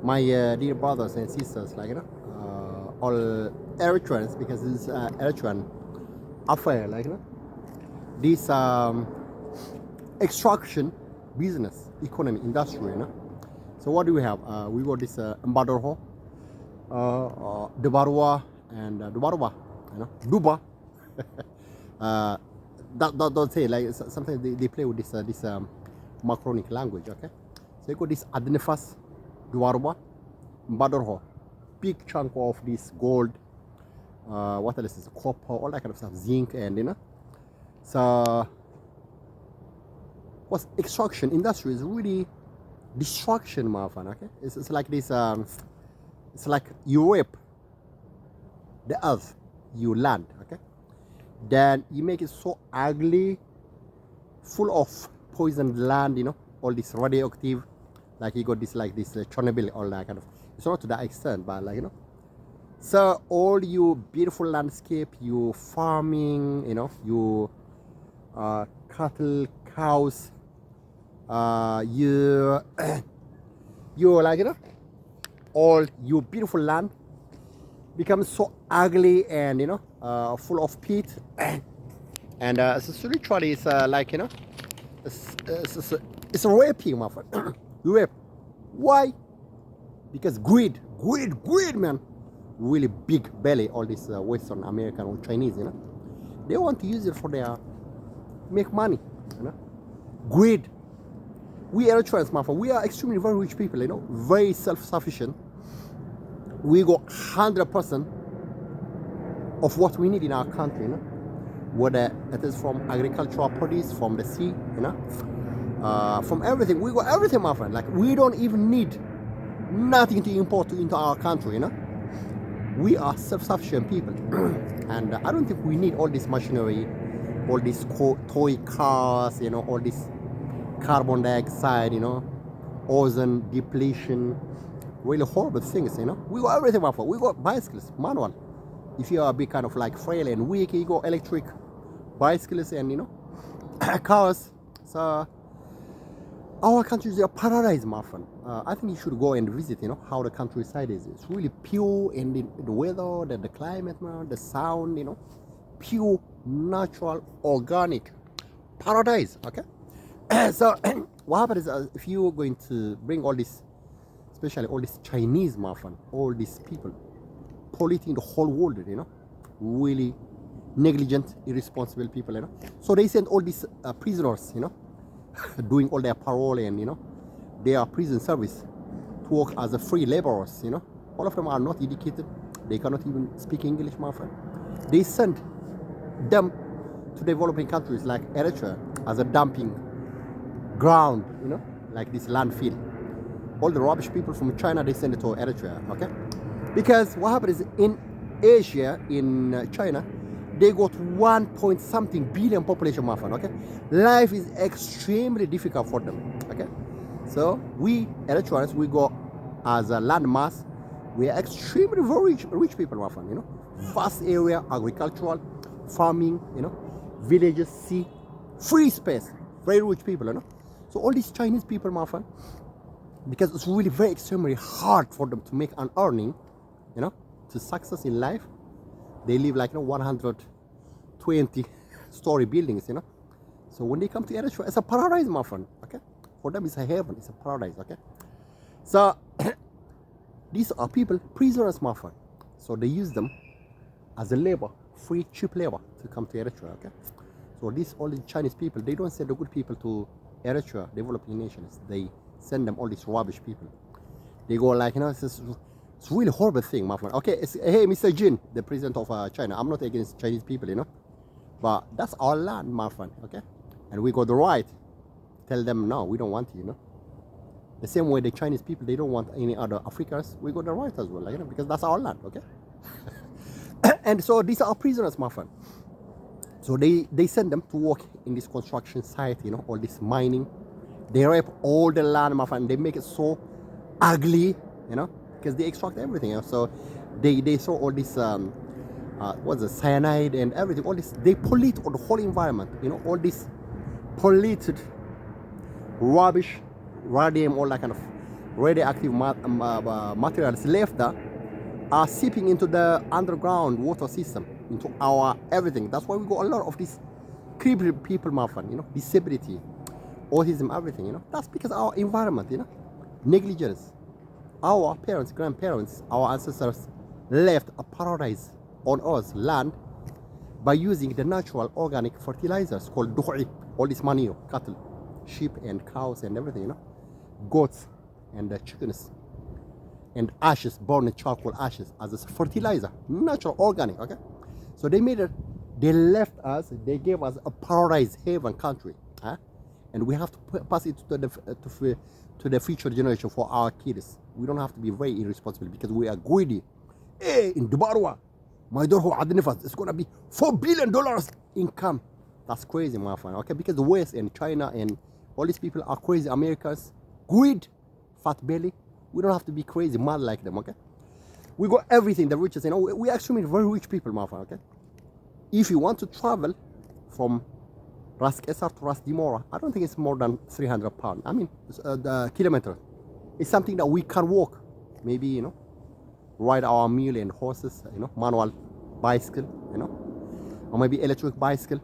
My dear brothers and sisters, like all Eritreans, because this is Eritrean affair, like this extraction business, economy, industry, So what do we have? We got this Mbadorho, Dubarwa, and Dubarwa, Duba. uh, don't say like sometimes they play with this Macronic language, okay? So you got this Adnefas, Duarwa, Mbadorho, big chunk of this gold, what else is copper, all that kind of stuff, zinc, and so what's extraction industry is really destruction, motherfucker. Okay, it's like this. It's like you rape the earth, you land. Okay, then you make it so ugly, full of poisoned land. All this radioactive, like you got this like this Chernobyl, all that kind of. It's not to that extent, but like So all you beautiful landscape, you farming, you cattle, cows, you you like all your beautiful land becomes so ugly and full of peat and so spiritually it's like it's raping, my friend. Rape. Why? Because greed, man. Really big belly, all this Western American or Chinese, they want to use it for their make money, greed. We Eritreans, my friend, we are extremely very rich people, very self-sufficient. We got 100% of what we need in our country, whether it is from agricultural produce, from the sea, from everything. We got everything, my friend. Like we don't even need nothing to import into our country, We are self-sufficient people, and I don't think we need all this machinery, all these toy cars, all this carbon dioxide, ozone depletion, really horrible things, We got everything, my friend. We got bicycles, manual. If you are a bit kind of like frail and weak, you got electric bicycles and, cars. So our country is a paradise, my friend. I think you should go and visit, how the countryside is. It's really pure, and the weather, the climate, man, the sound, pure, natural, organic paradise, okay? So what happens is if you're going to bring all this, especially all these Chinese, my friend, all these people polluting the whole world, really negligent, irresponsible people, So they send all these prisoners, doing all their parole and their prison service to work as a free laborers, All of them are not educated. They cannot even speak English, my friend. They send them to developing countries like Eritrea as a dumping ground, like this landfill. All the rubbish people from China, they send it to Eritrea, okay? Because what happens is in Asia, in China, they got 1 point something billion population, my friend, okay? Life is extremely difficult for them, okay? So we Eritreans, we go as a landmass, we are extremely very rich people, my friend, Vast area, agricultural, farming, villages, sea, free space, very rich people, So all these Chinese people, my friend, because it's really very extremely hard for them to make an earning, to success in life. They live like 120 story buildings, So when they come to Eritrea, it's a paradise, my friend, okay? For them, it's a heaven, it's a paradise, okay? So these are people, prisoners, my friend. So they use them as a labor, free, cheap labor to come to Eritrea, okay? So these all the Chinese people, they don't send the good people to Eritrea, developing nations. They send them all these rubbish people. They go like, it's really horrible thing, my friend. Okay, hey, Mr. Jin, the president of China. I'm not against Chinese people, but that's our land, my friend, okay? And we got the right. Tell them, no, we don't want you, The same way the Chinese people, they don't want any other Africans. We got the right as well, because that's our land, okay? And so these are prisoners, my friend. So they send them to work in this construction site, all this mining. They rape all the land, my friend. They make it so ugly, because they extract everything. So they throw all this what's the cyanide and everything. All this, they pollute the whole environment. All this polluted rubbish radium, all that kind of radioactive materials left there are seeping into the underground water system, into our everything. That's why we got a lot of these creepy people, my friend, disability, autism, everything, That's because our environment, negligence. Our parents, grandparents, our ancestors left a paradise on Earth, land, by using the natural organic fertilizers called du'i, all this manure, cattle, sheep and cows and everything, goats and chickens, and ashes, burned charcoal ashes as a fertilizer, natural, organic, okay? So they left us, they gave us a paradise haven country, and we have to pass it to the future generation for our kids. We don't have to be very irresponsible because we are greedy. Hey, in Dubarwa, my daughter Adnifas, it's gonna be $4 billion income. That's crazy, my friend, okay? Because the West and China and all these people are crazy Americans, greed, fat belly. We don't have to be crazy, mad like them, okay? We got everything, the richest, we are extremely very rich people, my friend, okay? If you want to travel from Ras Kesar to Ras Dimora, I don't think it's more than 300 pounds. I mean, the kilometer. It's something that we can walk. Maybe, ride our mule and horses, manual bicycle, or maybe electric bicycle,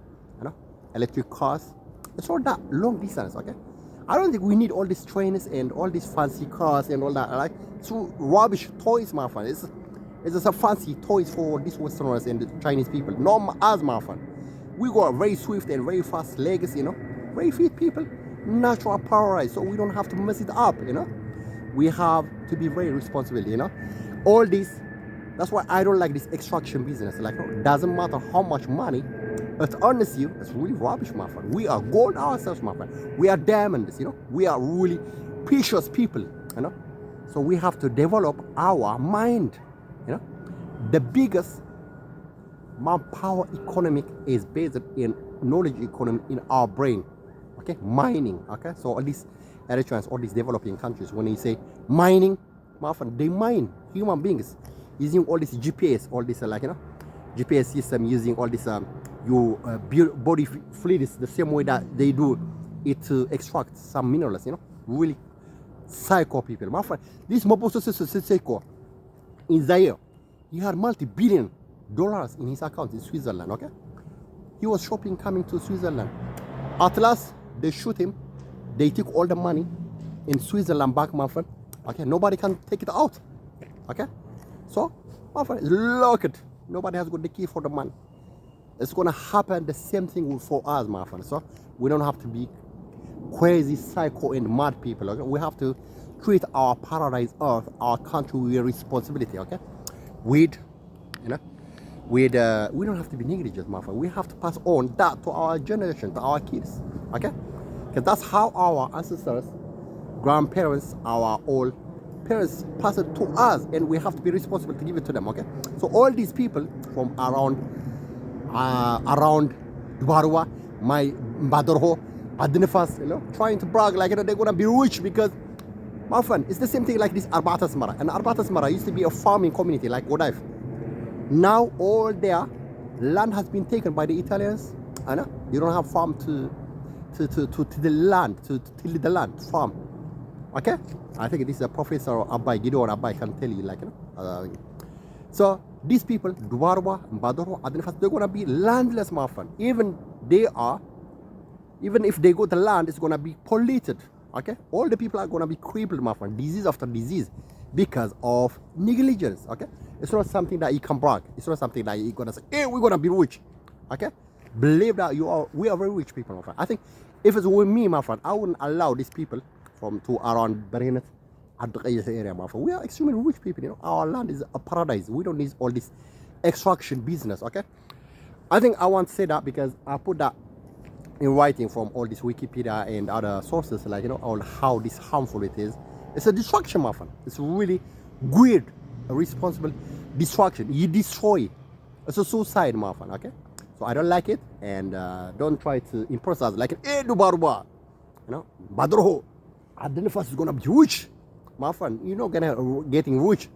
electric cars. It's not that long distance, okay? I don't think we need all these trains and all these fancy cars and all that. Like, it's rubbish toys, my friend. It's just a fancy toys for these Westerners and the Chinese people. Not us, my friend. We got very swift and very fast legs, very fit people, natural paradise, so we don't have to mess it up, We have to be very responsible, All this, that's why I don't like this extraction business. Like, doesn't matter how much money it earns you, it's really rubbish, my friend. We are gold ourselves, my friend. We are diamonds, We are really precious people, So we have to develop our mind, The biggest manpower economic is based in knowledge economy in our brain, okay? Mining, okay? So all these Eritreans, all these developing countries, when you say mining, my friend, they mine human beings using all this GPS, all this GPS system, using all this your body fluids, the same way that they do it to extract some minerals, Really psycho people, my friend. This Mobutu Sese Seko in Zaire, he had multi-billion dollars in his account in Switzerland, okay? He was shopping coming to Switzerland. At last, they shoot him. They took all the money in Switzerland back, my friend. Okay, nobody can take it out. Okay? So, my friend, lock it. Nobody has got the key for the money. It's gonna happen the same thing for us, my friend. So, we don't have to be crazy, psycho, and mad people, okay? We have to treat our paradise earth, our country with responsibility, okay? We don't have to be negligent, my friend. We have to pass on that to our generation, to our kids, okay? Because that's how our ancestors, grandparents, our old parents pass it to us, and we have to be responsible to give it to them, okay? So all these people from around Dubarwa, my Badorho, Adnifas, trying to brag like they're gonna be rich because, my friend, it's the same thing like this Arbata Smara. And Arbata Smara used to be a farming community like Godaif. Now all their land has been taken by the Italians. You don't have farm to the land, to till the land, farm. Okay? I think this is a Professor Abai, Gideon Abai can tell you, So these people, Dubarwa, Badorwa, Adnifas, they're gonna be landless, my friend. Even if they go to land, it's gonna be polluted. Okay? All the people are gonna be crippled, my friend, disease after disease, because of negligence. Okay? It's not something that you can brag. It's not something that you're gonna say, hey, we're gonna be rich. Okay? Believe that we are very rich people, my friend. I think if it's with me, my friend, I wouldn't allow these people to around Barinet, Adqayah area, my friend. We are extremely rich people, Our land is a paradise. We don't need all this extraction business, okay? I think I want to say that because I put that in writing from all this Wikipedia and other sources, on how this harmful it is. It's a destruction, my friend. It's really weird, responsible destruction. You destroy. It's a suicide, my friend, okay? So I don't like it, and don't try to impress us like, hey, Dubarwa, Badroho, Adnifas is gonna be rich, my friend. You're not gonna getting rich.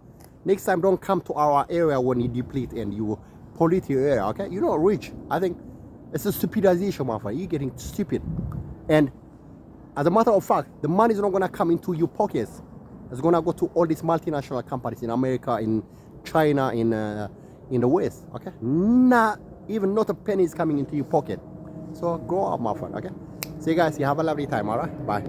Next time, don't come to our area when you deplete and you pollute your area, okay? You're not rich. I think it's a stupidization, my friend. You're getting stupid. And As a matter of fact, the money is not gonna come into your pockets. It's gonna go to all these multinational companies in America, in China, in the West. Okay, not a penny is coming into your pocket. So grow up, my friend. Okay, see you guys. You have a lovely time. All right, bye.